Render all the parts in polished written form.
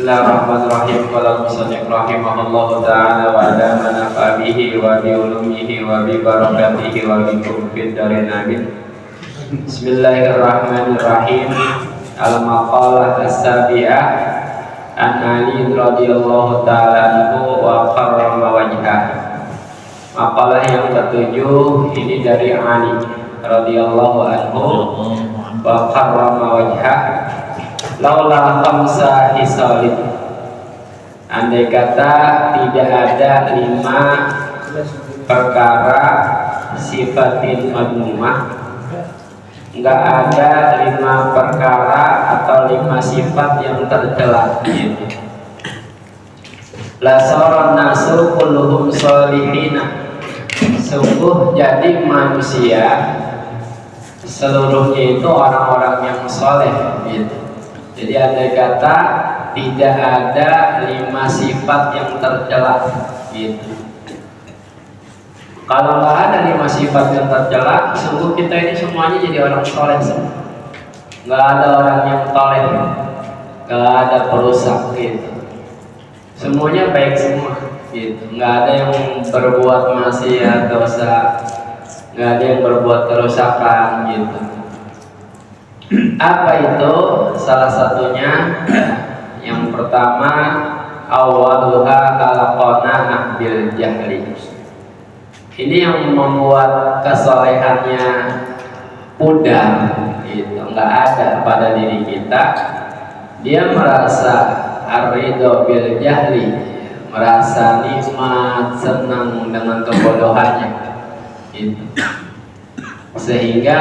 Bismillahirrahmanirrahim. Qala musannif rahimahullahu ta'ala wa ala man nafa'a bihi wa bi ulumihi wa bi barakatihi wa bi fid darin amin. Bismillahirrahmanirrahim. Al-maqalah as-sabi'ah an Ali radhiyallahu ta'ala anhu wa karrama wajhah. Maqalah yang ketujuh ini dari Ali radhiyallahu anhu wa karrama wajhah. Laula khamsa hisalin, andai kata tidak ada 5 perkara sifatin madmumah, enggak ada 5 perkara atau 5 sifat yang tercela, la saran nasu kulluhum salihina, sungguh jadi manusia seluruhnya itu orang-orang yang soleh gitu. Jadi andai kata tidak ada 5 sifat yang tercela gitu. Kalau nggak ada 5 sifat yang tercela, sungguh kita ini semuanya jadi orang soleh semua. Nggak ada orang yang toleh, nggak ada perusak gitu. Semuanya baik semua gitu. Nggak ada yang berbuat maksiat, dosa, nggak ada yang berbuat kerusakan gitu. Apa itu? Salah satunya yang pertama, awaluha al-qana'ah bil jahli. Ini yang membuat kesolehannya pudar gitu, enggak ada pada diri kita. Dia merasa ar-ridho bil jahli, merasa nikmat, senang dengan kebodohannya gitu. Sehingga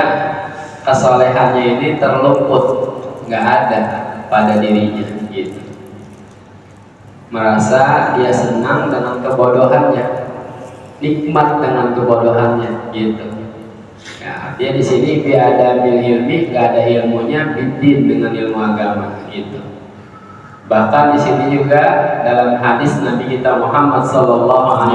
kesolehannya ini terluput, nggak ada pada dirinya gitu. Merasa dia senang dengan kebodohannya, nikmat dengan kebodohannya gitu. Ya, dia di sini biada bil ilmi, nggak ada ilmunya, bidin dengan ilmu agama gitu. Bahkan di sini juga dalam hadis Nabi kita Muhammad SAW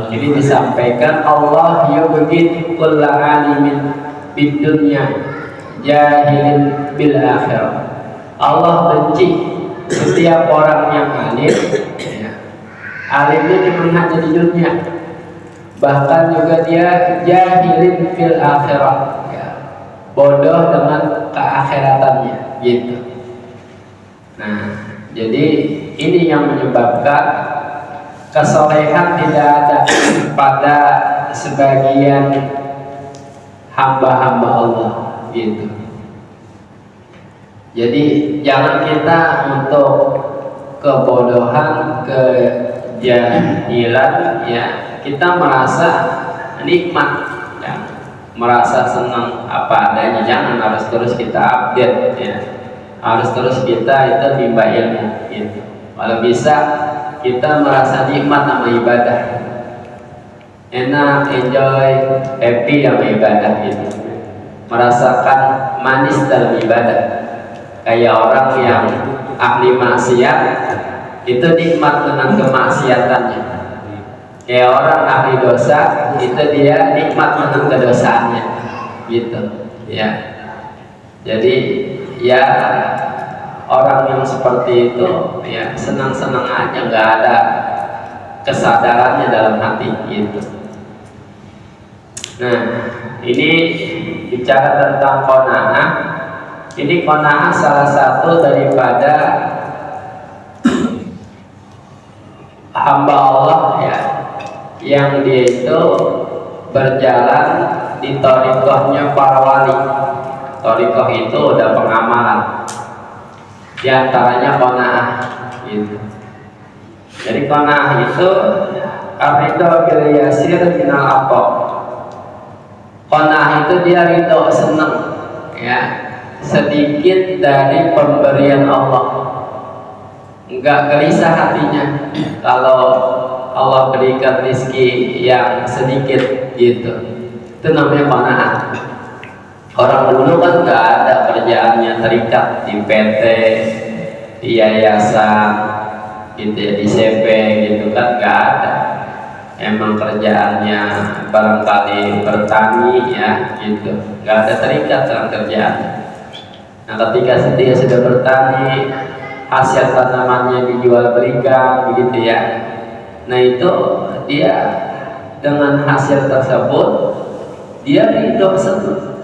ini disampaikan, Allah yubghid kulla alimin bid dunya jahilin bil akhirah. Allah benci setiap orang yang alim, ya. Alimnya di mana di dunia, bahkan juga dia jahilin bil akhirah, ya. Bodoh dengan keakhiratannya gitu. Nah, jadi ini yang menyebabkan kesolehan tidak ada pada sebagian hamba-hamba Allah gitu. Jadi jangan kita untuk kebodohan, kejahilan, ya kita merasa nikmat, ya, merasa senang apa adanya. Jangan, harus terus kita update, ya, harus terus kita itu nimba ilmu gitu. Kalau bisa kita merasa nikmat sama ibadah, enak, enjoy, happy sama ibadah gitu. Merasakan manis dalam ibadah. Kayak orang yang ahli maksiat itu nikmat dengan kemaksiatannya. Kayak orang ahli dosa itu dia nikmat dengan kedosaannya gitu, ya. Jadi ya orang yang seperti itu ya senang-senang aja, nggak ada kesadarannya dalam hati gitu. Nah, ini bicara tentang qanaah. Ini qanaah salah satu daripada hamba Allah, ya, yang dia itu berjalan di thariqahnya para wali. Thariqah itu udah pengamalan, di antaranya qanaah gitu. Jadi qanaah itu ar-ridho bil yasir minal aqo. Qanaah itu dia ridho, senang, ya, sedikit dari pemberian Allah. Enggak gelisah hatinya kalau Allah berikan rezeki yang sedikit gitu. Itu namanya qanaah. Orang dulu kan nggak ada kerjaannya terikat di PT, di yayasan, gitu ya, di CV gitu kan, nggak ada. Emang kerjaannya barangkali bertani, ya gitu, nggak ada terikat dengan kerjaan. Nah, ketika dia sudah bertani, hasil tanamannya dijual belikan begitu ya. Nah itu dia dengan hasil tersebut dia ridho senang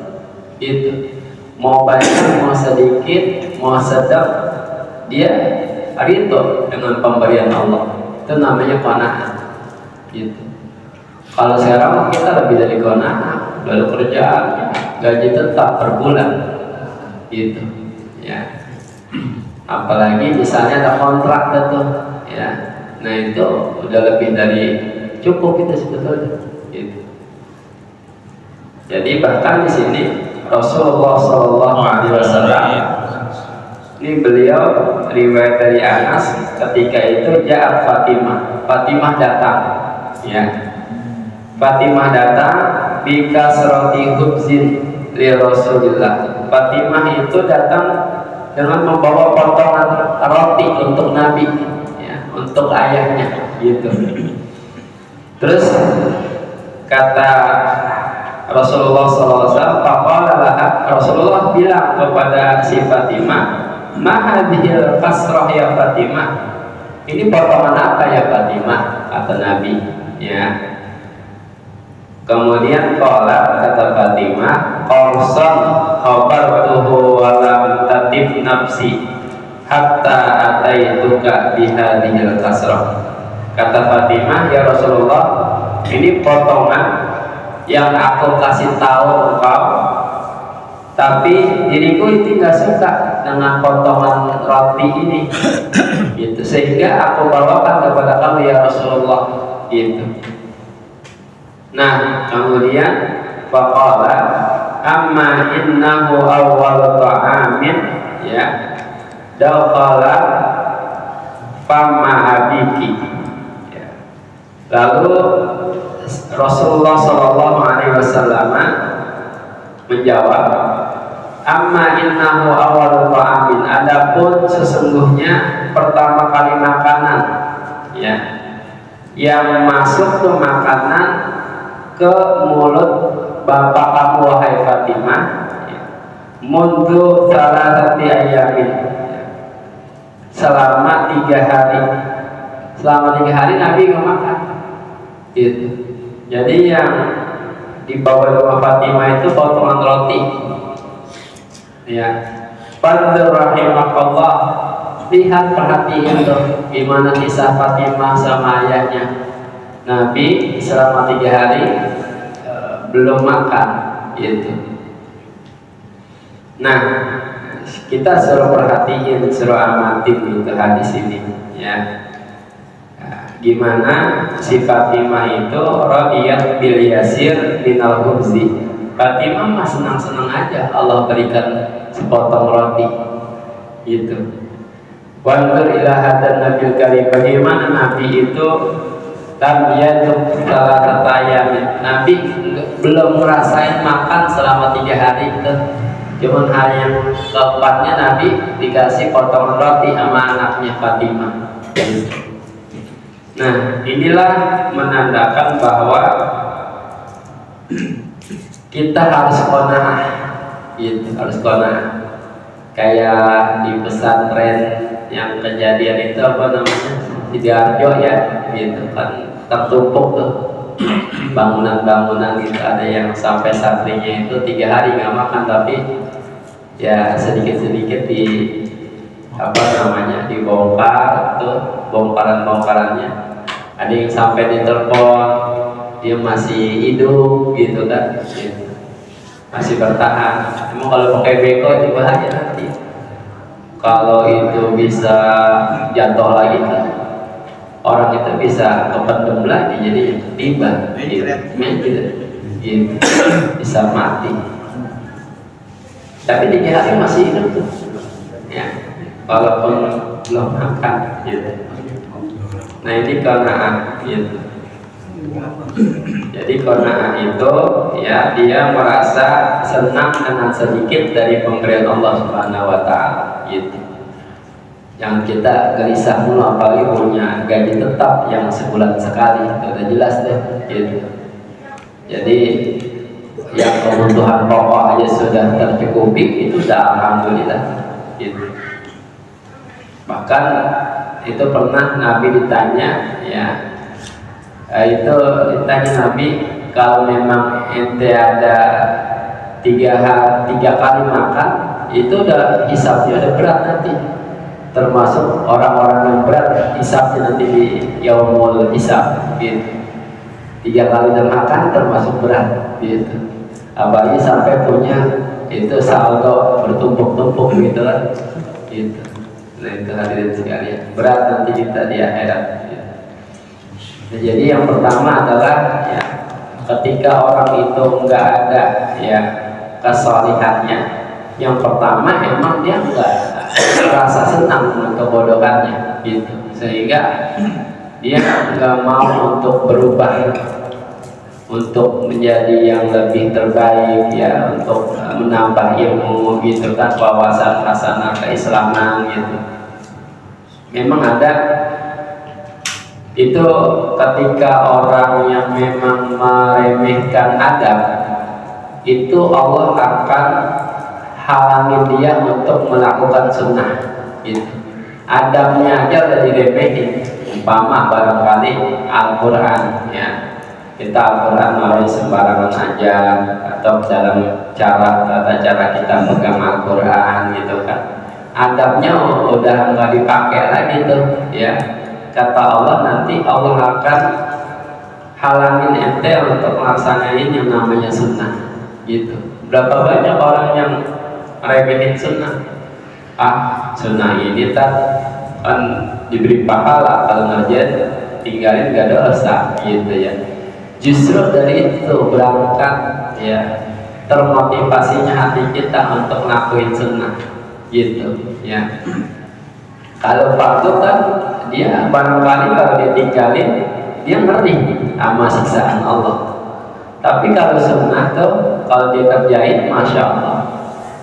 gitu, mau banyak mau sedikit mau sedang dia ridho dengan pemberian Allah. Itu namanya qanaah gitu. Kalau sekarang kita lebih dari qanaah, lalu kerjaan gaji tetap per bulan gitu ya. Apalagi misalnya ada kontrak tuh ya, nah itu udah lebih dari cukup itu sebetulnya gitu. Jadi bahkan di sini Rasulullah SAW ini beliau riwayat dari Anas ketika itu Ja'at Fatimah datang ya. Fatimah datang bi kasrati khubzin li Rasulillah. Fatimah itu datang dengan membawa potongan roti untuk Nabi ya, untuk ayahnya gitu. Terus kata Rasulullah SAW, Rasulullah bilang kepada si Fatimah, ma hadhil kasrah ya Fatimah, ini potongan apa ya Fatimah, kata Nabi ya. Kemudian kata Fatimah, qarsan khabartuhu wa lam tatib nafsi hatta ataituka bihadhil kasrah. Kata Fatimah, ya Rasulullah, ini potongan yang aku kasih tahu engkau, tapi diriku itu nggak suka dengan potongan roti ini gitu, sehingga aku bawakan kepada kamu ya Rasulullah gitu. Nah kemudian faqala amma innahu awwal ta'amin ya dakhala fama abiki ya. Lalu Rasulullah SAW menjawab, amma innahu awwal ta'amin, adapun sesungguhnya pertama kali makanan ya yang masuk ke makanan ke mulut bapak kamu wahai Fatimah ya, mundu salatati ayamin ya, selama 3 hari. Selama 3 hari Nabi nggak makan gitu. Jadi yang dibawa oleh Fatimah itu potongan roti ya. Fadl rahimakallah, lihat perhatiin tuh gimana kisah Fatimah sama ayahnya. Nabi selama 3 hari belum makan gitu. Nah kita suruh perhatiin, suruh amatin gitu hadis ini ya. Gimana si Fatimah itu radiyat bil yasir minal khubzi. Fatimah mah senang-senang aja Allah berikan sepotong roti gitu. Wanzur ila hadan nabil karim, bagaimana Nabi itu tabiyatu salah tatayamin. Nabi belum ngerasain makan selama 3 hari itu. Cuman hari yang keempatnya Nabi dikasih potongan roti sama anaknya Fatimah gitu. Nah inilah menandakan bahwa kita harus qanaah gitu, harus qanaah. Kayak di pesantren yang kejadian itu apa namanya, Sidoarjo ya gitu kan, tertumpuk tuh bangunan-bangunan gitu. Ada yang sampai santrinya itu 3 hari nggak makan, tapi ya sedikit-sedikit di apa namanya dibongkar tuh bongkaran-bongkarannya. Ada yang sampai ditelepon dia masih hidup gitu kan gitu. Masih bertahan. Emang kalau pakai beko itu bahaya nanti, kalau itu bisa jatuh lagi kan orang itu bisa kependem lagi, jadi tiba gitu, bisa mati. Tapi 3 hari masih hidup tuh ya, walaupun belum makan gitu. Nah ini qanaah gitu. Jadi qanaah itu ya dia merasa senang dengan sedikit dari pemberian Allah Subhanahu wa taala gitu. Yang kita gelisah mulu apalagi punya gaji tetap yang sebulan sekali, udah jelas deh gitu. Jadi yang kebutuhan pokok aja sudah tercukupi, itu sudah alhamdulillah gitu. Bahkan itu pernah Nabi ditanya, ya, itu ditanya Nabi, kalau memang ente ada tiga kali makan, itu udah hisabnya udah berat nanti, termasuk orang-orang yang berat hisabnya nanti di yaumul hisab gitu. 3 kali udah makan termasuk berat gitu, apalagi sampai punya itu saldo bertumpuk-tumpuk gitu kan gitu. Nah itu hadirin sekalian, berat nanti kita di akhirat gitu. Nah, jadi yang pertama adalah, ya, ketika orang itu nggak ada, ya, kesalihannya, yang pertama emang dia nggak merasa senang dengan kebodohannya gitu, sehingga dia nggak mau untuk berubah, untuk menjadi yang lebih terbaik, ya, untuk menambah ilmu gitu kan, wawasan hasanah keislaman gitu. Memang ada itu ketika orang yang memang meremehkan adab, itu Allah akan halangin dia untuk melakukan sunnah gitu. Adabnya aja udah diremehin, umpama barangkali Al-Quran, ya, kita Al-Quran melalui sembarangan aja, atau dalam tata cara kita pegang Al-Quran gitu kan, adabnya udah nggak dipakai lagi tuh, ya. Kata Allah, nanti Allah akan halangin ente untuk melaksanain yang namanya sunnah gitu. Berapa banyak orang yang remehin sunnah, sunnah ini kan diberi pahala, kalau ngerjain tinggalin gak dosa gitu ya. Justru dari itu berangkat, ya, termotivasinya hati kita untuk ngelakuin sunnah gitu, ya. Kalau fardu kan dia barangkali kalau dia tinggalin dia ngeri sama siksaan Allah. Tapi kalau sunnah tuh kalau dia kerjain, masya Allah,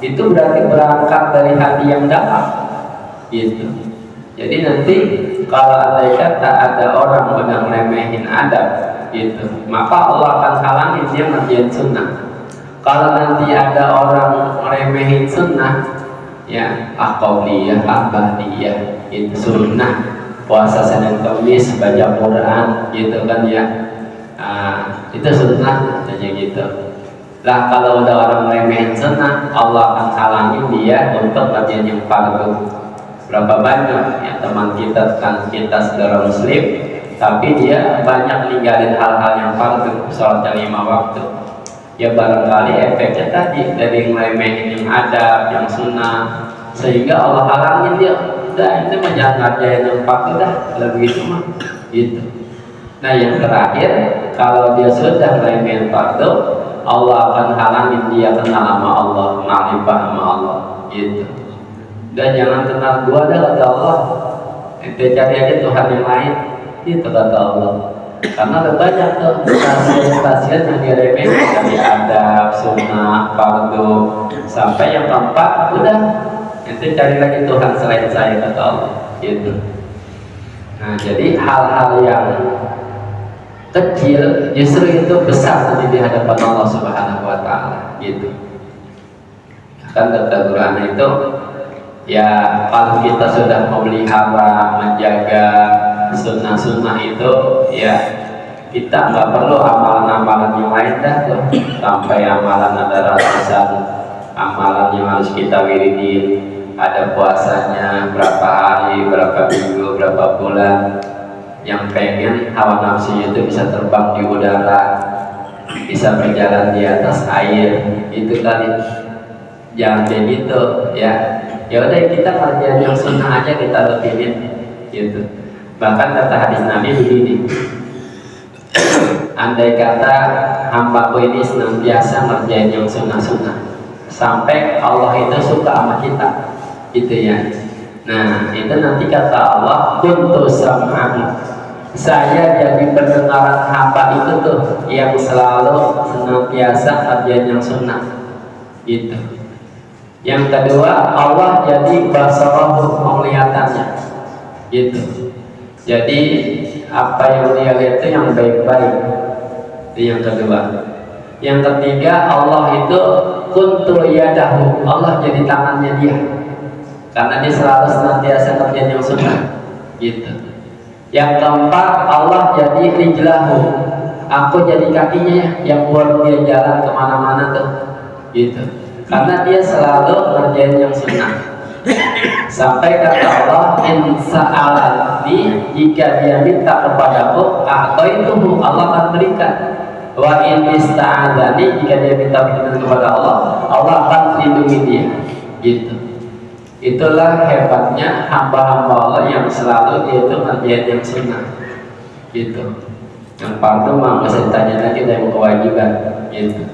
itu berarti berangkat dari hati yang dalam gitu. Jadi nanti kalau andai kata ada orang sedang remehin adab gitu, maka Allah akan halangin dia ngerjain sunnah. Kalau nanti ada orang remehin sunnah, ya, qauliyah, ba'diyah, itu sunnah, puasa Senin Kamis, baca Quran gitu kan, ya, itu sunnah aja gitu. Lah kalau udah orang remehin sunnah, Allah akan halangin dia untuk bagian yang fardu. Berapa banyak ya teman kita kan, kita saudara muslim, tapi dia banyak ninggalin hal-hal yang fardu, sholat 5 waktu. Ya barangkali efeknya tadi dari ngeremehin yang adab, yang sunnah, sehingga Allah halangin dia. Udah, itu mah jangan ngerjain yang fardu dah, kalau begitu mah gitu. Nah yang terakhir, kalau dia sudah ngeremehin fardu, Allah akan halangin dia kenal sama Allah, ma'rifah sama Allah gitu. Dan jangan kenal gua dah, kata Allah, ente cari aja Tuhan yang lain itu, kata Allah. Karena ada banyak tuh stasiun yang diremehin dari adab, sunnah, fardu, sampai yang keempat, udah ente cari lagi Tuhan selain saya, kata Allah gitu. Nah jadi hal-hal yang kecil justru itu besar nanti di hadapan Allah Subhanahu wa Ta'ala gitu. Kan kata Quran itu, ya, kalau kita sudah memelihara, menjaga sunnah-sunnah itu, ya, kita nggak perlu amalan-amalan yang lain dah tuh. Sampai amalan ada ratusan amalan yang harus kita wiridin, ada puasanya berapa hari, berapa minggu, berapa bulan. Yang pengen hawa nafsunya itu bisa terbang di udara, bisa berjalan di atas air, itu kali. Jangan kayak gitu, ya. Ya udah, kita kerjaan yang sunnah aja kita rutinin gitu. Bahkan kata hadis Nabi begini, andai kata hambaku ini senantiasa ngerjain yang sunnah-sunnah sampai Allah itu suka sama kita gitu, ya. Nah itu nanti kata Allah, kuntu sam'an, saya jadi pendengaran hamba itu tuh yang selalu senantiasa ngerjain yang sunnah gitu. Yang kedua, Allah jadi basarahu, penglihatannya gitu. Jadi apa yang dia lihat itu yang baik-baik, itu yang kedua. Yang ketiga, Allah itu kuntu yadahu, Allah jadi tangannya dia karena dia selalu senantiasa kerjaan yang sunnah gitu. Yang keempat, Allah jadi rijlahu, aku jadi kakinya yang buat dia jalan kemana-mana tuh gitu, karena dia selalu kerjaan yang sunnah. Sampai kata Allah, in sa'alani, jika dia minta kepadaku, atau itu Allah akan berikan. Wa in ista'adani, jika dia minta perlindungan kepada Allah, Allah akan lindungi dia gitu. Itulah hebatnya hamba-hamba Allah yang selalu dia itu ngerjain yang sunnah gitu. Yang fardu mah bisa ditanya lagi dari kewajiban gitu.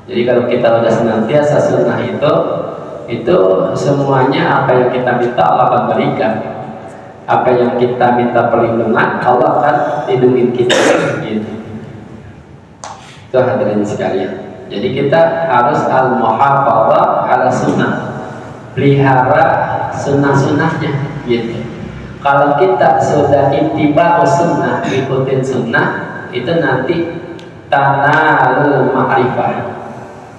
Jadi kalau kita udah senantiasa sunnah itu semuanya apa yang kita minta Allah akan berikan. Apa yang kita minta perlindungan Allah akan lindungi kita gitu. Itu hadirin sekalian. Jadi kita harus al-muhafadzah ala sunnah, pelihara sunnah-sunnahnya gitu. Kalau kita sudah ittiba'us sunnah, ikutin sunnah, itu nanti tanalul ma'rifah.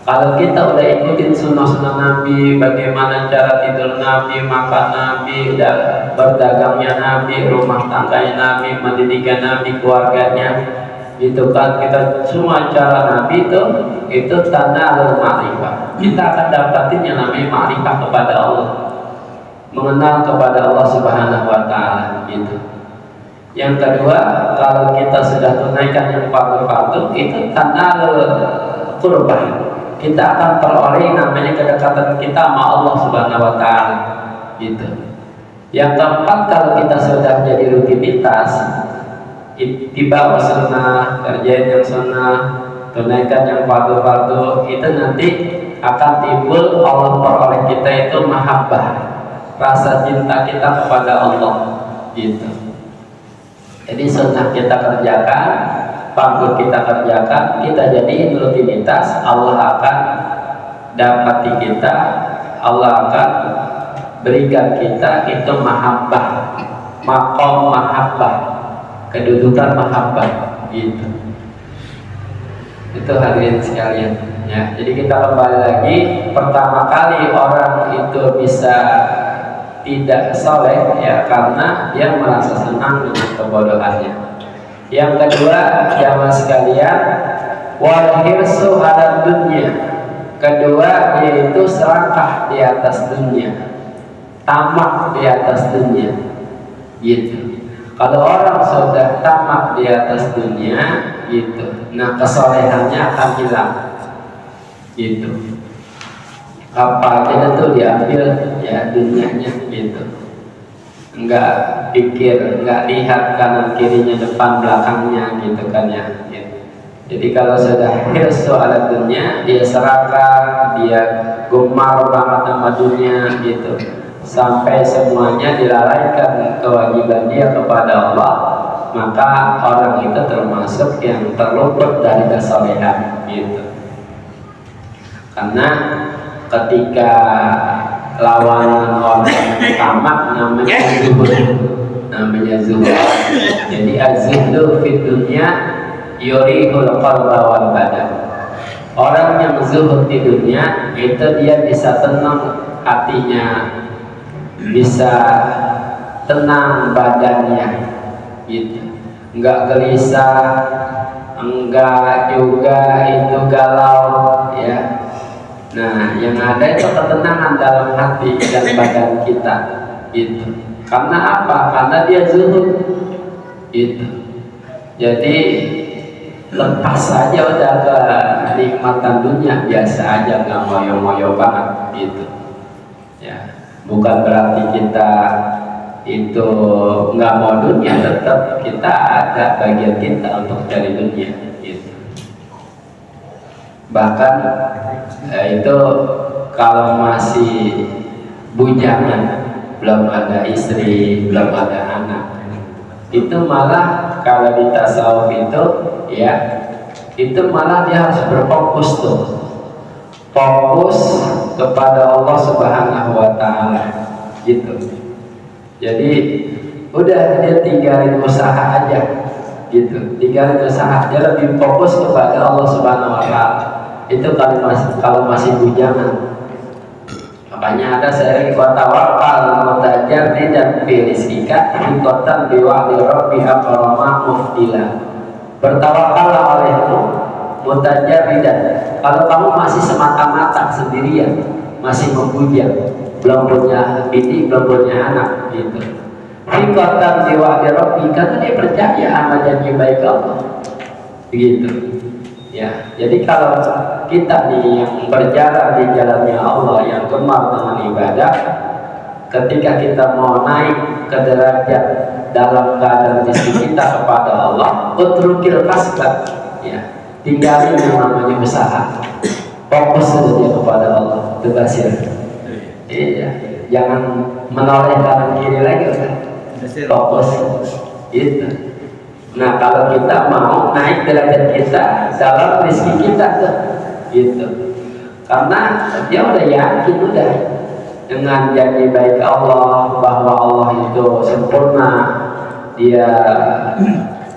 Kalau kita udah ikutin sunnah-sunnah Nabi, bagaimana cara tidur Nabi, makan Nabi, berdagangnya Nabi, rumah tangganya Nabi, mendidikan Nabi, keluarganya, gitu kan, kita semua cara Nabi itu tanalul ma'rifah. Kita akan dapatin yang namanya ma'rifah kepada Allah, mengenal kepada Allah Subhanahu wa Ta'ala gitu. Yang kedua, kalau kita sudah tunaikan yang fardu-fardu, itu tanalul qurbah, kita akan peroleh namanya kedekatan kita sama Allah Subhanahu wa Ta'ala gitu. Yang keempat, kalau kita sudah jadi rutinitas ittiba sunnah, kerjain yang sunnah, tunaikan yang fardu-fardu, itu nanti akan timbul Allah peroleh kita itu mahabbah, rasa cinta kita kepada Allah gitu. Jadi sunnah kita kerjakan, fardu kita kerjakan, kita jadiin rutinitas, Allah akan dapati kita, Allah akan berikan kita itu mahabbah, maqam mahabbah, kedudukan mahabbah gitu. Itu hadirin sekalian ya. Jadi kita kembali lagi, pertama kali orang itu bisa tidak soleh ya karena dia merasa senang dengan kebodohannya. Yang kedua, jamaah sekalian, wal hirsu ala dunya. Kedua, yaitu serakah di atas dunia, tamak di atas dunia gitu. Kalau orang sudah tamak di atas dunia gitu, nah kesolehannya akan hilang gitu. Apa aja itu diambil ya dunianya gitu, enggak pikir, enggak lihat kanan kirinya, depan belakangnya gitu kan ya gitu. Jadi kalau sudah hirsu ala dunia, dia serakah, dia gemar banget sama dunia gitu, sampai semuanya dilalaikan kewajiban dia kepada Allah, maka orang itu termasuk yang terluput dari kesolehan gitu. Karena ketika lawanan orang tamak namanya zuhud. Jadi az-zuhdu fid dunya yurihul qalba wal badan. Orang yang zuhud di dunia itu dia bisa tenang hatinya, bisa tenang badannya gitu, enggak gelisah, enggak juga itu galau ya. Nah, yang ada itu ketenangan dalam hati dan badan kita gitu. Karena apa? Karena dia zuhud gitu. Jadi lepas saja udah ke nikmatan dunia, biasa aja, nggak moyo-moyo banget gitu ya. Bukan berarti kita itu nggak mau dunia, tetap kita ada bagian kita untuk cari dunia gitu. Bahkan itu kalau masih bujangan, belum ada istri, belum ada anak, itu malah kalau di tasawuf itu ya, itu malah dia harus berfokus tuh, fokus kepada Allah Subhanahu wa Ta'ala gitu. Jadi udah dia tinggalin usaha aja gitu, tinggalin usaha, dia lebih fokus kepada Allah Subhanahu wa Ta'ala. Itu kalau masih bujangan. Makanya ada sering wa tawakkal mutajarridan fi rizqika hiqatan bi wa'di rabbika qarama muftila. Bertawakallah olehmu mutajarridan. Kalau kamu masih semata-mata sendirian, masih membujang, belum punya bini, belum punya anak, gitu. Hiqatan bi wa'di rabbika, karena dia percaya sama janji baik Allah, begitu. Ya, jadi kalau kita nih yang berjalan di jalannya Allah, yang gemar dengan ibadah, ketika kita mau naik ke derajat dalam keadaan rezeki kita kepada Allah, utrukil kasbat, ya, tinggalin yang namanya usaha, fokus saja kepada Allah, itu basir. Iya, jangan menoleh kanan kiri lagi, kan? Fokus, itu. Nah, kalau kita mau naik derajat kita dalam rezeki kita tuh, gitu. Karena dia udah yakin udah dengan janji baik Allah bahwa Allah itu sempurna, dia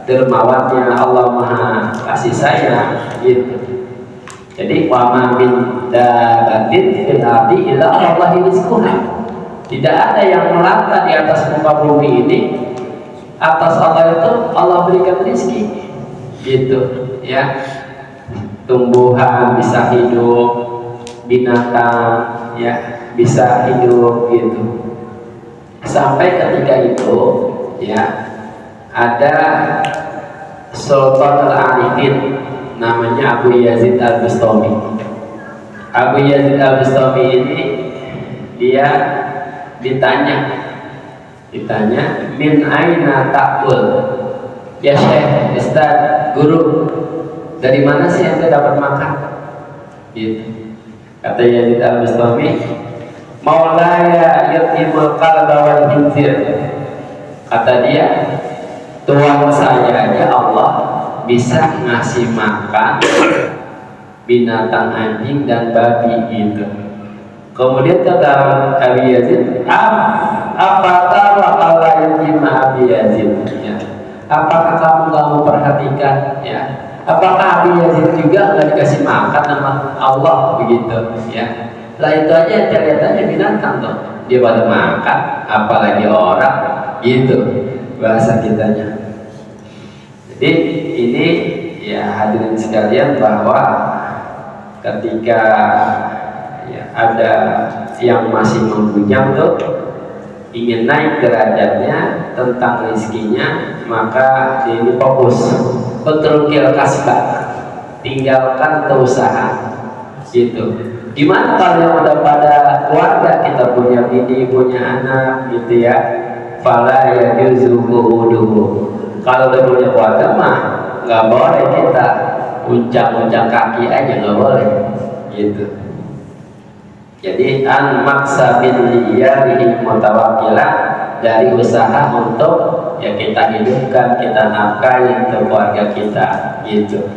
dermawannya, Allah maha kasih sayang, gitu. Jadi wa ma min dabatin fil ardi illa Allahi rizquha. Tidak ada yang melata di atas muka bumi ini, atas Allah itu Allah berikan rezeki, gitu ya. Tumbuhan bisa hidup, binatang ya bisa hidup, gitu. Sampai ketika itu ya ada Sultan Al-Arifin namanya Abu Yazid Al-Bustami. Abu Yazid Al-Bustami ini dia ditanya min aina ta'kul, ya Syekh, Ustaz, guru, dari mana sih anda dapat makan, gitu. Kata Yazid Al-Bustami, maulaya yatimul qalba wal khinzir. Kata dia, Tuhan saya aja Allah bisa ngasih makan binatang anjing dan babi, gitu. Kemudian kata Abu Yazid, apakah Allah yatim Abu Yazid? Ya. Apakah kamu perhatikan? Ya. Apakah Abu Yazid juga nggak dikasih makan sama Allah, begitu? Ya. Lah itu aja lihat binatang tuh, dia pada makan, apalagi orang, gitu bahasa kitanya. Jadi ini ya hadirin sekalian, bahwa ketika ya, ada yang masih membujang tuh, ingin naik derajatnya tentang rezekinya, maka dia ini fokus utrukil kasbah, tinggalkan usaha, gitu. Gimana kalau yang udah pada keluarga, kita punya bini, punya anak, gitu ya, fala yajuzuhu. Kalau udah punya keluarga mah nggak boleh kita uncang-uncang kaki aja, nggak boleh, gitu. Jadi an maksa bin liyarihi mutawakkilah, dari usaha untuk ya kita hidupkan, kita nafkahi untuk keluarga kita, gitu.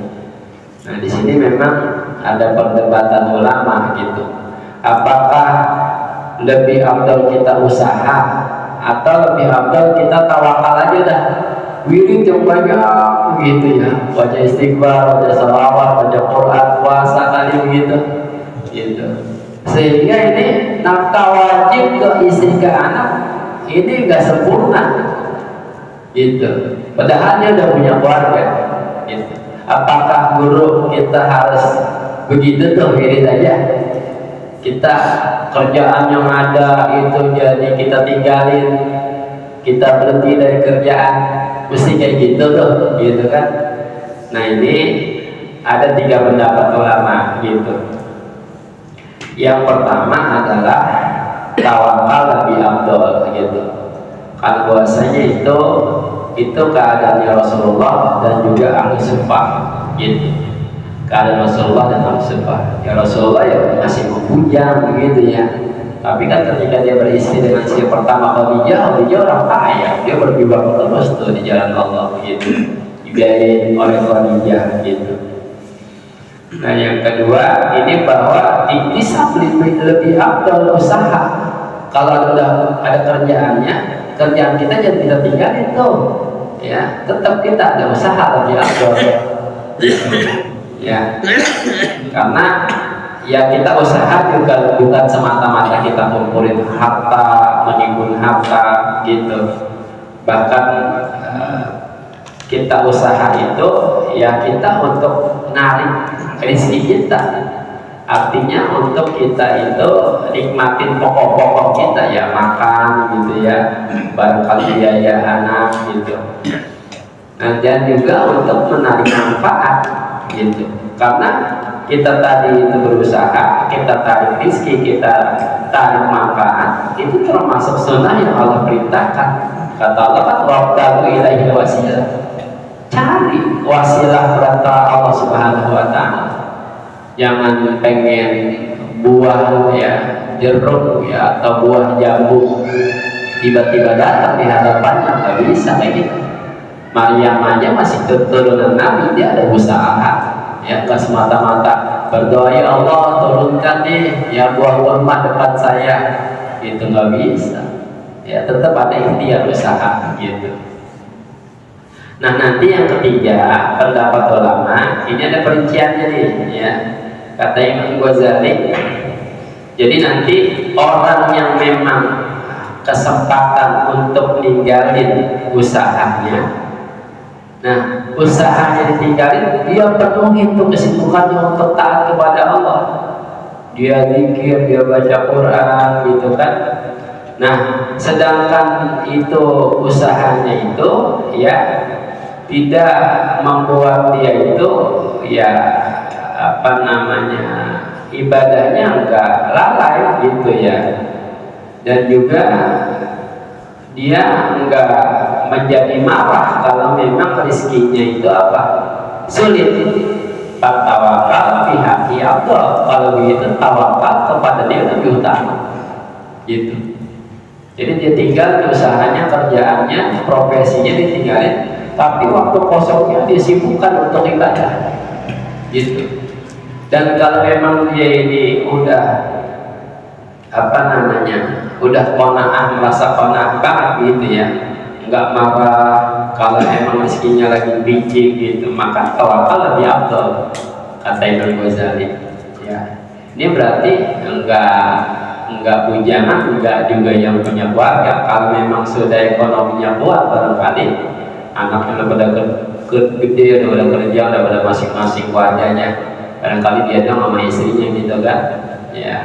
Nah di sini memang ada perdebatan ulama, gitu. Apakah lebih afdal kita usaha atau lebih afdal kita tawakal aja dah, wirid yang banyak, gitu ya, baca istighfar, baca salawat, baca Quran, puasa kali begitu, gitu. Sehingga ini nafkah wajib ke istri ke anak ini nggak sempurna, gitu. Padahal dia udah punya keluarga, gitu. Apakah guru kita harus begitu tuh wirid aja? Kita kerjaan yang ada itu jadi kita tinggalin, kita berhenti dari kerjaan, mesti kayak gitu tuh, gitu kan? Nah ini ada 3 pendapat ulama, gitu. Yang pertama adalah tawakal lebih afdol, gitu. Karena bahwasanya itu keadaannya Rasulullah dan juga ahli sufah, gitu. Keadaan Rasulullah dan ahli sufah. Ya Rasulullah ya masih membujang, begitu ya. Tapi kan ketika dia beristri dengan istri pertama Khadijah orang kaya, dia berjibaku terus tuh di jalan Allah, gitu. Dibiayain oleh Khadijah, gitu. Nah yang kedua ini bahwa iktisab lebih afdal usaha. Kalau udah ada kerjaan kita jangan kita tinggalin tuh, ya tetap kita ada usaha lebih afdal, ya karena ya kita usaha juga bukan semata-mata kita kumpulin harta, menimbun harta gitu. Bahkan kita usaha itu ya kita untuk narik rezeki kita, artinya untuk kita itu nikmatin pokok-pokok kita ya, makan gitu ya, barangkali biaya anak gitu. Nah, dan juga untuk menarik manfaat gitu, karena kita tadi itu berusaha, kita tarik rezeki, kita tarik manfaat, itu termasuk sunnah yang Allah perintahkan. Kata Allah kan wabtagu ilaihi wasilah, cari wasilah perantara Allah Subhanahu wa Ta'ala. Jangan pengen buah ya jeruk ya atau buah jambu tiba-tiba datang di hadapannya, nggak bisa kayak gitu. Maryam aja masih keturunan Nabi, dia ada usaha ya, nggak semata-mata berdoa ya Allah turunkan nih ya buah kurma depan saya, itu nggak bisa ya, tetap ada ikhtiar usaha gitu. Nah, nanti yang ketiga pendapat ulama ini ada perinciannya nih ya, kata Imam Ghazali. Jadi nanti orang yang memang kesempatan untuk ninggalin usahanya, nah usahanya ditinggalin, dia penuhi tuh kesibukannya untuk taat kepada Allah, dia zikir, dia baca Quran gitu kan. Nah, sedangkan itu usahanya itu ya tidak membuat dia itu ya apa namanya ibadahnya enggak lalai gitu ya, dan juga dia enggak menjadi marah kalau memang rezekinya itu apa sulit. Tawakal pihak Allah, kalau begitu tawakal kepada dia lebih utama gitu. Jadi dia tinggal usahanya, kerjaannya, profesinya ditinggalin, tapi waktu kosongnya disibukkan untuk ibadah gitu. Dan kalau memang dia ini udah apa namanya udah qanaah, merasa qanaah banget gitu ya, nggak marah kalau emang rezekinya lagi biji gitu, maka tawakal lebih afdal, kata Imam Ghazali ya. Ini berarti enggak bujangan, enggak juga yang punya keluarga. Kalau memang sudah ekonominya kuat, barangkali anaknya udah pada gede, udah kerja, udah pada masing-masing keluarganya, barangkali dia dong sama istrinya gitu kan ya.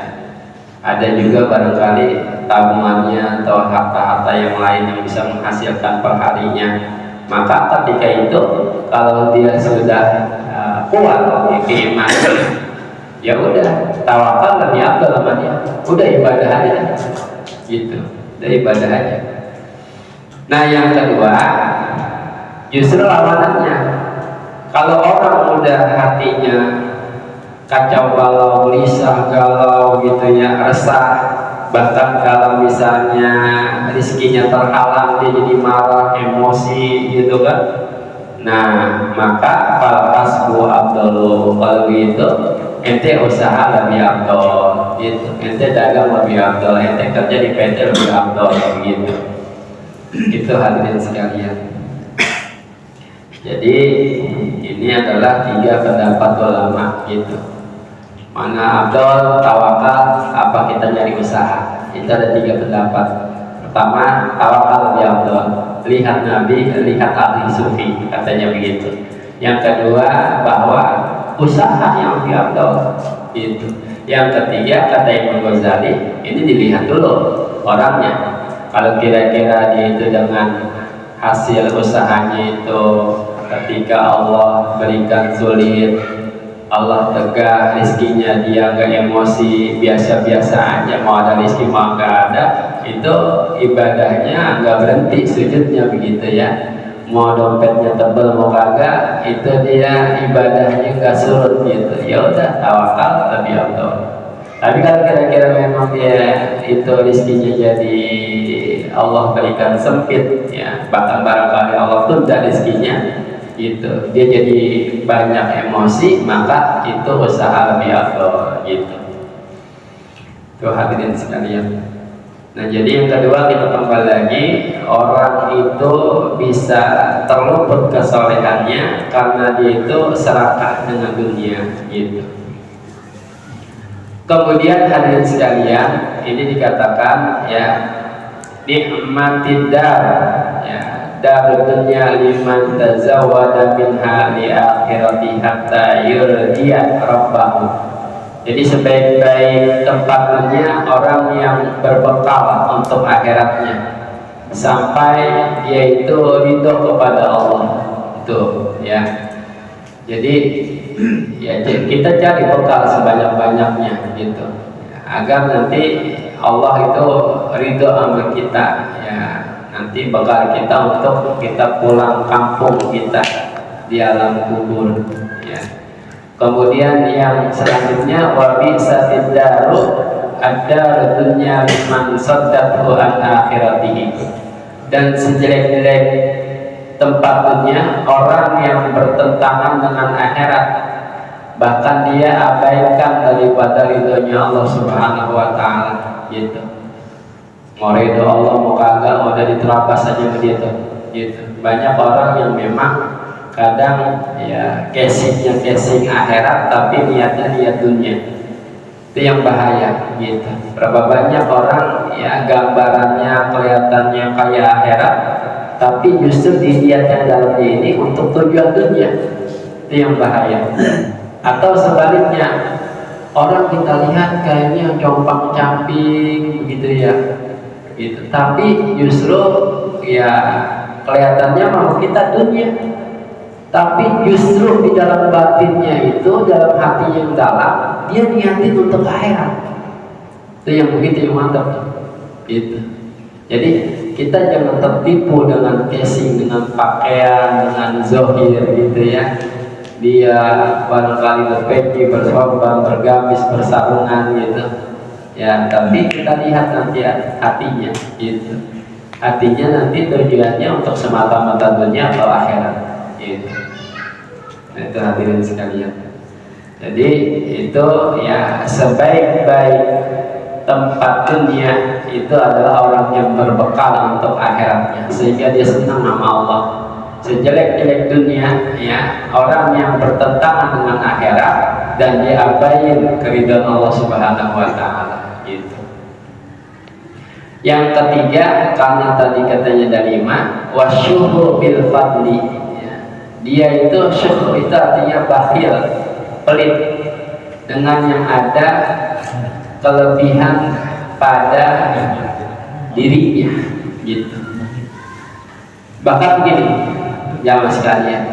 Ada juga barangkali tabungannya atau harta-harta yang lain yang bisa menghasilkan perharinya. Maka ketika itu kalau dia sudah kuat keimanan, ya udah tawakal lebih afdal sama dia, udah ibadah aja gitu, udah ibadah aja. Nah, yang kedua justru lawanannya, kalau orang udah hatinya kacau balau, gelisah, galau gitu ya, resah, bahkan kalau misalnya rezekinya terhalang dia jadi marah, emosi gitu kan. Nah, maka falkasbu abdul, kalau gitu ente usaha lebih abdul gitu, ente dagang lebih abdul, ente kerja di PT lebih abdul gitu. Itu hadirin sekalian. Jadi ini adalah 3 pendapat ulama gitu. Mana abdul, tawakal, apa kita nyari usaha. Itu ada 3 pendapat. Pertama, tawakal lebih abdul, lihat Nabi, lihat ahli sufi, katanya begitu. Yang kedua, bahwa usaha yang lebih abdul itu. Yang ketiga, kata Imam Ghazali, ini dilihat dulu orangnya. Kalau kira-kira dia itu dengan hasil usahanya itu ketika Allah berikan sulit, Allah tegak rezekinya, dia nggak emosi, biasa-biasa aja, mau ada rezeki mau nggak ada, itu ibadahnya nggak berhenti, sujudnya begitu ya. Mau dompetnya tebel mau kagak, itu dia ibadahnya nggak surut gitu. Ya udah tawakal lebih afdal. Tapi kalau kira-kira memang dia itu rezekinya jadi Allah berikan sempit ya, bahkan barangkali Allah tunda rezekinya gitu, dia jadi banyak emosi, maka itu usaha lebih afdal gitu. Tuh hadirin sekalian. Nah, jadi yang kedua kita kembali lagi, orang itu bisa terluput kesolehannya karena dia itu serakah dengan dunia gitu. Kemudian hadirin sekalian, ini dikatakan ya nikmatid dar, ya darud dunya liman tazawwada minha li akhirati hatta yurdiya rabbahu. Jadi sebaik-baik tempat dunia orang yang berbekal untuk akhiratnya sampai dia itu ridho kepada Allah. Itu ya. Jadi ya kita cari bekal sebanyak-banyaknya gitu agar nanti Allah itu ridho sama kita ya, nanti bekal kita untuk kita pulang kampung kita di alam kubur ya. Kemudian yang selanjutnya wabi satidaru ada dunya liman saddaqu an akhiratihi, dan sejelek-jelek tempat dunia orang yang bertentangan dengan akhirat, bahkan dia abaikan daripada ridhonya Allah Subhanahu wa taala gitu. Mau ridho Allah mau kagak udah diterabas saja begitu gitu. Banyak orang yang memang kadang ya casingnya casing akhirat tapi niatnya niat dunia. Itu yang bahaya gitu. Berapa banyak orang ya gambarannya kelihatannya kayak akhirat tapi justru dilihat yang dalamnya ini untuk tujuan dunia. Itu yang bahaya. Atau sebaliknya, orang kita lihat kayaknya compang camping begitu ya gitu. Tapi justru ya kelihatannya mau kita dunia, tapi justru di dalam batinnya itu, dalam hatinya yang dalam, dia niatin untuk akhirat. Itu yang begitu yang mantap gitu. Jadi kita jangan tertipu dengan casing, dengan pakaian, dengan zohir gitu ya. Dia barangkali berpeci, bersorban, bergamis, bersarungan gitu ya, tapi kita lihat nanti hatinya gitu. Hatinya nanti tujuannya untuk semata-mata dunia atau akhirat gitu. Nah, itu hadirin sekalian. Jadi itu ya sebaik-baik tempat dunia itu adalah orang yang berbekal untuk akhiratnya sehingga dia senang sama Allah. Sejelek-jelek dunia ya orang yang bertentangan dengan akhirat dan dia abain keridhaan Allah Subhanahu wa taala gitu. Yang ketiga, karena tadi katanya dari iman wasyuhru bil fadli ya. Dia itu syuhur itu artinya bakhil, pelit dengan yang ada kelebihan pada dirinya gitu. Bahkan begini jamaah sekalian,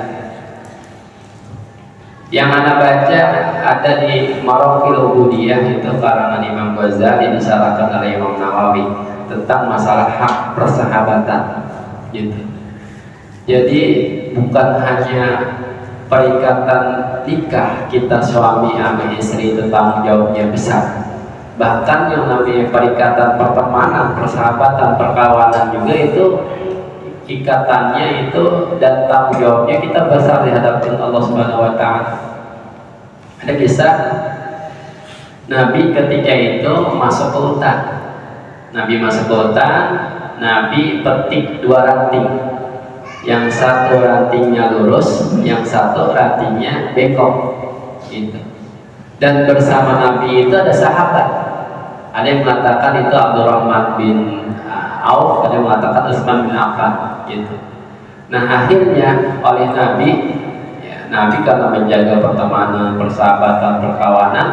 yang anak baca ada di Marokil Ubudiyah itu karangan Imam Ghazali disalahkan oleh Imam Nawawi tentang masalah hak persahabatan gitu. Jadi bukan hanya perikatan nikah kita suami sama istri itu tanggung jawabnya besar, bahkan yang namanya perikatan pertemanan, persahabatan, perkawanan juga itu ikatannya itu dan tanggung jawabnya kita besar di hadapan Allah Subhanahu wa taala. Ada kisah Nabi ketika itu masuk ke hutan. Nabi masuk ke hutan, Nabi petik 2 ranting. Yang satu rantingnya lurus, yang satu rantingnya bengkok gitu. Dan bersama Nabi itu ada sahabat. Ada yang mengatakan itu Abdurrahman bin Auf, ada yang mengatakan Utsman bin Affan gitu. Nah akhirnya oleh Nabi ya, Nabi karena menjaga pertemanan, persahabatan, perkawanan,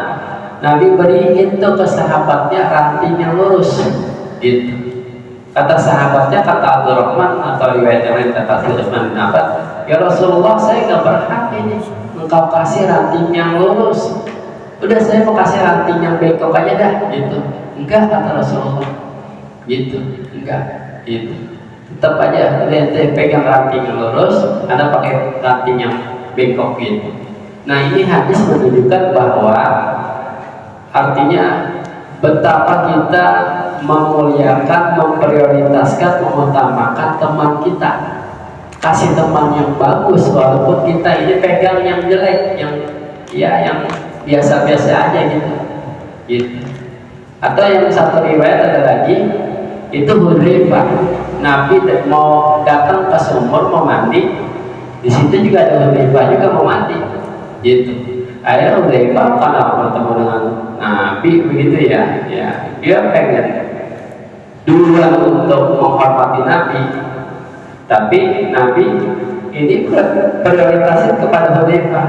Nabi beriin tuh ke sahabatnya ranting yang lurus gitu. Kata sahabatnya, kata Abdurrahman atau riwayat yang lain kata Utsman bin Affan, ya Rasulullah saya gak berhak ini engkau kasih ranting yang lurus, udah saya mau kasih ranting yang bengkok aja dah gitu. Enggak, kata Rasulullah gitu, enggak gitu, tetap aja ente pegang ranting yang lurus, Anda pakai ranting yang bengkok gitu. Nah ini hadis menunjukkan bahwa artinya betapa kita memuliakan, memprioritaskan, mengutamakan teman kita. Kasih teman yang bagus walaupun kita ini pegang yang jelek, yang ya yang biasa-biasa aja gitu. Atau yang satu riwayat ada lagi, itu Hudzaifah. Nabi mau datang ke sumur mau mandi, di situ juga ada Hudzaifah juga mau mandi gitu. Akhirnya Hudzaifah karena bertemu dengan Nabi begitu ya, ya dia pengen duluan untuk menghormati Nabi, tapi Nabi ini prioritasnya kepada Hudzaifah.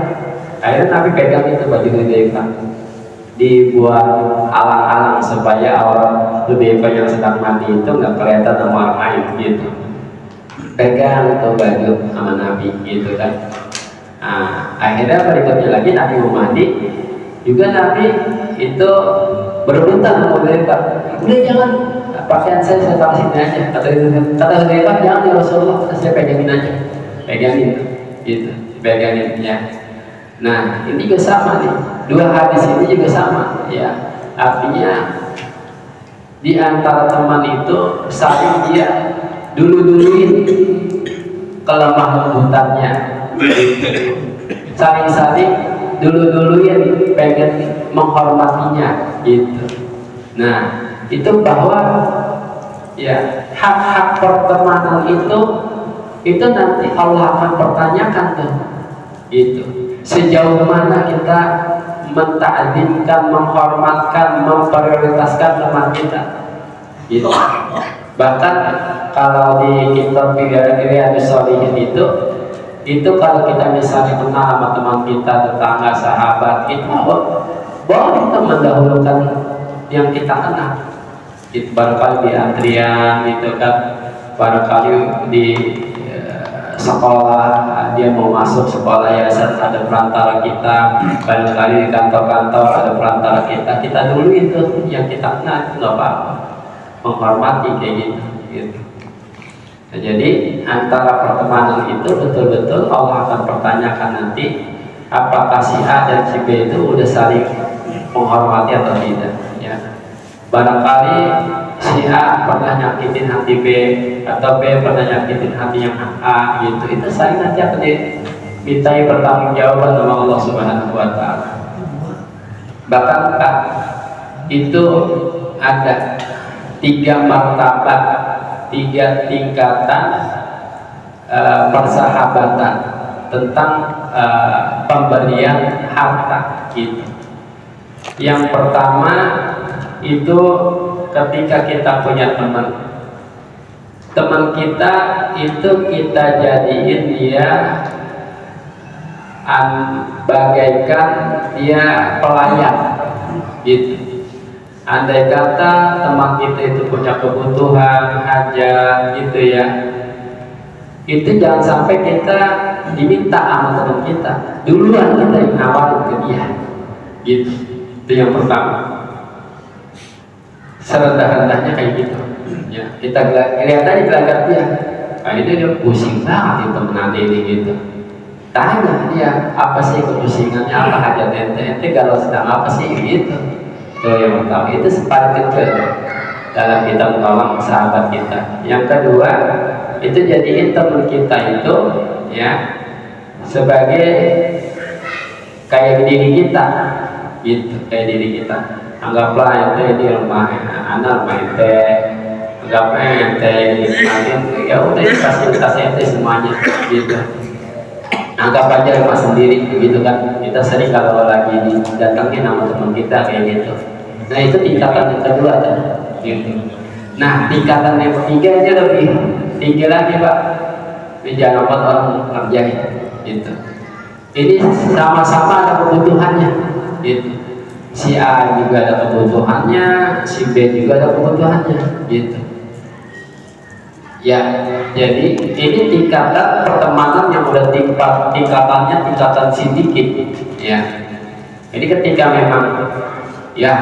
Akhirnya Nabi pegang itu baju Hudzaifah, dibuat alang-alang supaya orang Hudzaifah yang sedang mandi itu nggak kelihatan sama orang lain gitu. Pegang itu baju sama Nabi gitu kan. Nah, akhirnya berikutnya lagi Nabi mau mandi, juga Nabi itu berebutan sama Hudzaifah. Udah jangan, pakaian saya taruh sini aja. Kata Hudzaifah, jangan ya Rasulullah, saya pegangin aja, pegangin gitu, pegangin ya. Nah ini juga sama nih, dua hadis ini juga sama ya. Artinya di antara teman itu saling dia dulu-duluin kelemah lembutannya, saling dulu-duluin pengen menghormatinya gitu. Nah itu bahwa ya hak-hak pertemanan itu nanti Allah akan pertanyakan tuh gitu. Sejauh mana kita menta'zimkan, menghormatkan, memprioritaskan teman kita gitu. Bahkan kalau di kitab Riyadhus Shalihin itu kalau kita misalnya kenal sama teman kita, tetangga, sahabat, itu boleh kita mendahulukan yang kita kenal. Itu barangkali di antrian gitu kan, barangkali di sekolah, dia mau masuk sekolah yayasan ada perantara kita, barangkali di kantor-kantor ada perantara kita dulu itu yang kita kenal, itu nggak apa-apa, menghormati kayak gitu. Nah, jadi antara pertemanan itu betul-betul Allah akan pertanyakan nanti apakah si A dan si B itu udah saling menghormati atau tidak ya. Barangkali si A pernah nyakitin hati B atau B pernah nyakitin hati yang A gitu, itu saling nanti akan dimintai pertanggungjawaban sama Allah Subhanahu wa Ta'ala. Bahkan itu ada 3 martabat, 3 tingkatan persahabatan tentang pemberian harta gitu. Yang pertama itu ketika kita punya teman kita itu kita jadiin dia bagaikan dia pelayan gitu. Andai kata teman kita itu punya kebutuhan hajat gitu ya, itu jangan sampai kita diminta sama teman kita, duluan kita yang nawarin ke dia gitu. Itu yang pertama. Serendah-rendahnya kayak gitu ya, kita lihat aja gelagat dia, nah ini dia pusing banget itu teman ini gitu. Tanya dia, apa sih kepusingannya, apa hajat ente galau sedang apa sih gitu. Itu yang pertama, itu paling kecil dalam kita menolong sahabat kita. Yang kedua, itu jadiin teman kita itu ya sebagai kayak diri kita gitu, kayak diri kita. Anggaplah ente di rumah anak rumah ente, anggaplah ente nanti ya udah fasilitas ente semuanya gitu. Anggap aja rumah sendiri gitu kan. Kita sering kalau lagi didatengin sama teman kita kayak gitu. Nah itu tingkatan yang kedua kan gitu. Nah tingkatan yang ketiga aja lebih tinggi lagi Pak, jangan buat orang kerja gitu. Ini sama-sama ada kebutuhannya gitu. Si A juga ada kebutuhannya, si B juga ada kebutuhannya gitu. Ya, jadi ini tingkatan pertemanan yang udah tingkatannya tingkatan sedikit ya. Jadi ketika memang ya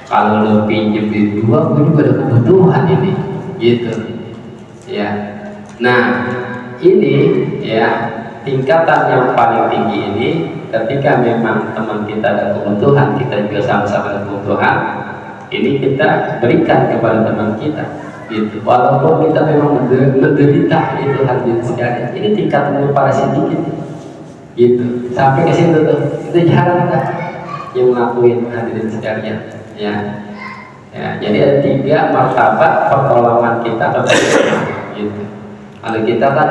kalau lo pinjem di dua, gue juga ada kebutuhan ini gitu ya. Nah ini ya tingkatan yang paling tinggi ini ketika memang teman kita ada kebutuhan, kita juga sama-sama ada kebutuhan, ini kita berikan kepada teman kita gitu. Walaupun kita memang menderita itu hadirin sekalian, ini tingkatan yang paling sedikit gitu. Sampai ke situ tuh, itu jarang kan yang ngakuin hadirin sekalian ya. Ya, jadi ada 3 martabat pertolongan kita kepada gitu. Kalau kita kan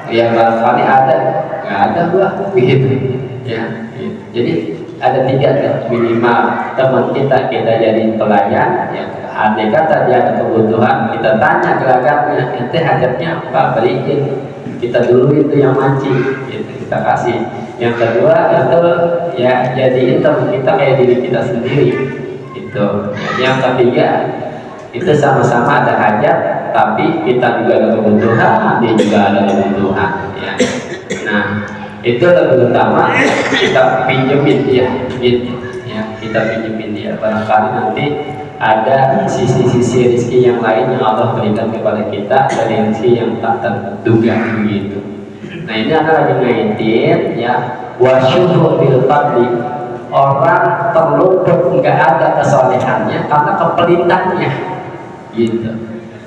ya barangkali ada, nggak ada gua gitu ya gitu. Jadi ada 3 tuh minimal. Teman kita jadi pelayan, ya andai kata dia ada kebutuhan, kita tanya gelagatnya, ente hajatnya apa, berikan. Kita dulu itu yang mancing, gitu, kita kasih. Yang kedua itu ya jadiin teman kita kayak diri kita sendiri, itu. Yang ketiga itu sama-sama ada hajat, tapi kita juga ada kebutuhan, dia juga ada kebutuhan, ya. Nah, itu lebih utama kita pinjemin dia, gitu, ya. Kita pinjemin dia. Barangkali nanti ada sisi-sisi rezeki yang lain yang Allah berikan kepada kita dari rezeki yang tak terduga, begitu. Nah, ini ada lagi ngaitin, ya, wasyuhur bil fadli. Orang terluput nggak ada kesolehannya karena kepelitannya, gitu.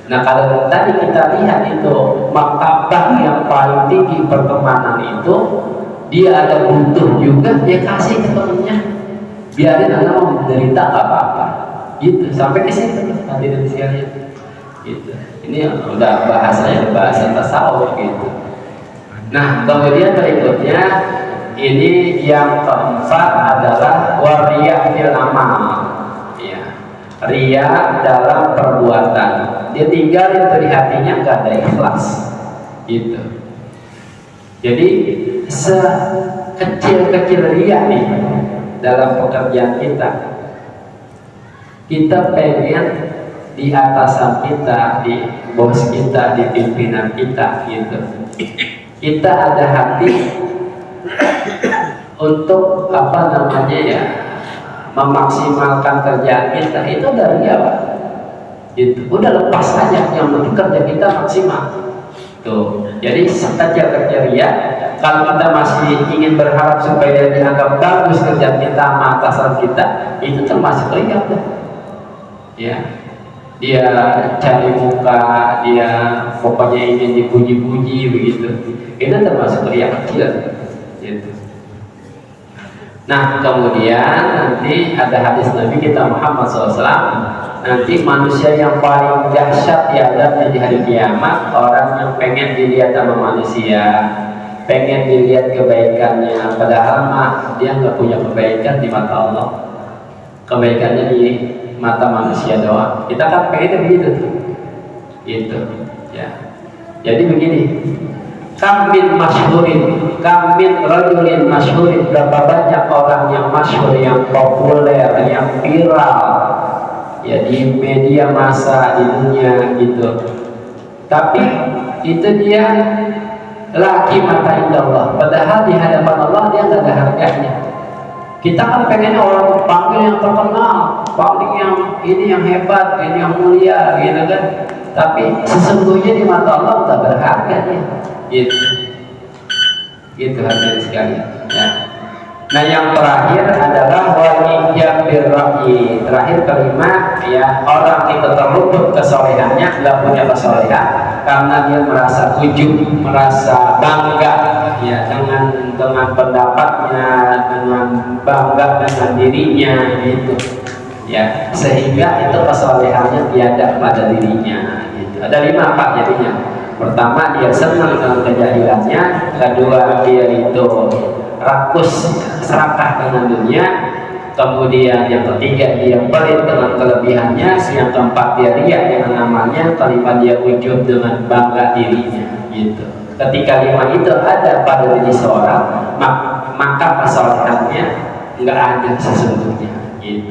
Nah, kalau tadi kita lihat itu martabah yang paling tinggi pertemanan itu, dia ada butuh juga, dia kasih ke temennya, biarin anak menderita apa-apa, gitu. Sampai ke situ hadirin sekalian, gitu. Ini udah bahasanya bahasa tasawuf, gitu. Nah, kemudian berikutnya ini yang keempat adalah wariya fil amal, ya. Ria dalam perbuatan, dia tinggalin dari hatinya, nggak ada ikhlas, gitu. Jadi sekecil-kecil ria nih dalam pekerjaan kita pengen di atasan kita, di bos kita, di pimpinan kita, gitu. Kita ada hati untuk apa namanya, ya, memaksimalkan kerjaan kita, itu dari apa? Gitu. Udah lepas aja, yang penting kerja kita maksimal. Tuh. Jadi sekecil-kecil ria, kalau kita masih ingin berharap supaya dianggap bagus kerjaan kita sama atasan kita, itu termasuk ria, ya. Dia cari muka, dia pokoknya ingin dipuji-puji, begitu. Itu termasuk ria kecil, gitu. Nah, kemudian nanti ada hadis Nabi kita Muhammad SAW, nanti manusia yang paling dahsyat diadabnya di hari kiamat, orang yang pengen dilihat sama manusia, pengen dilihat kebaikannya, padahal dia nggak punya kebaikan di mata Allah, kebaikannya di mata manusia doang. Kita kan pengen begitu tuh, gitu, ya. Jadi begini, Kamin masyhurin, kamin rajulin masyhurin, berapa banyak orang yang masyhur, yang populer, yang viral, ya, di media massa di dunia, gitu. Tapi itu dia laki mata indah Allah, padahal di hadapan Allah dia nggak ada harganya. Kita kan pengennya orang panggil yang terkenal, panggil yang ini yang hebat, ini yang mulia, gitu kan. Tapi sesungguhnya di mata Allah nggak berharga dia. Gitu hadirin sekalian, ya. Nah, yang terakhir adalah waniyah birrahyi. Terakhir kelima, ya, orang itu terluput kesolehannya, nggak punya kesolehan karena dia merasa ujub, merasa bangga, ya, dengan pendapatnya, dengan bangga dengan dirinya, gitu, ya, sehingga itu kesolehannya tiada pada dirinya, gitu. Ada 5 Pak jadinya. Pertama, dia senang dengan kejahilannya. Kedua, dia itu rakus, serakah dengan dunia. Kemudian yang ketiga, dia pelit dengan kelebihannya. Yang keempat, dia riak dengan amalnya. Kelima, dia ujub dengan bangga dirinya, gitu. Ketika 5 itu ada pada diri seorang, maka kesolehannya nggak ada sesungguhnya, gitu.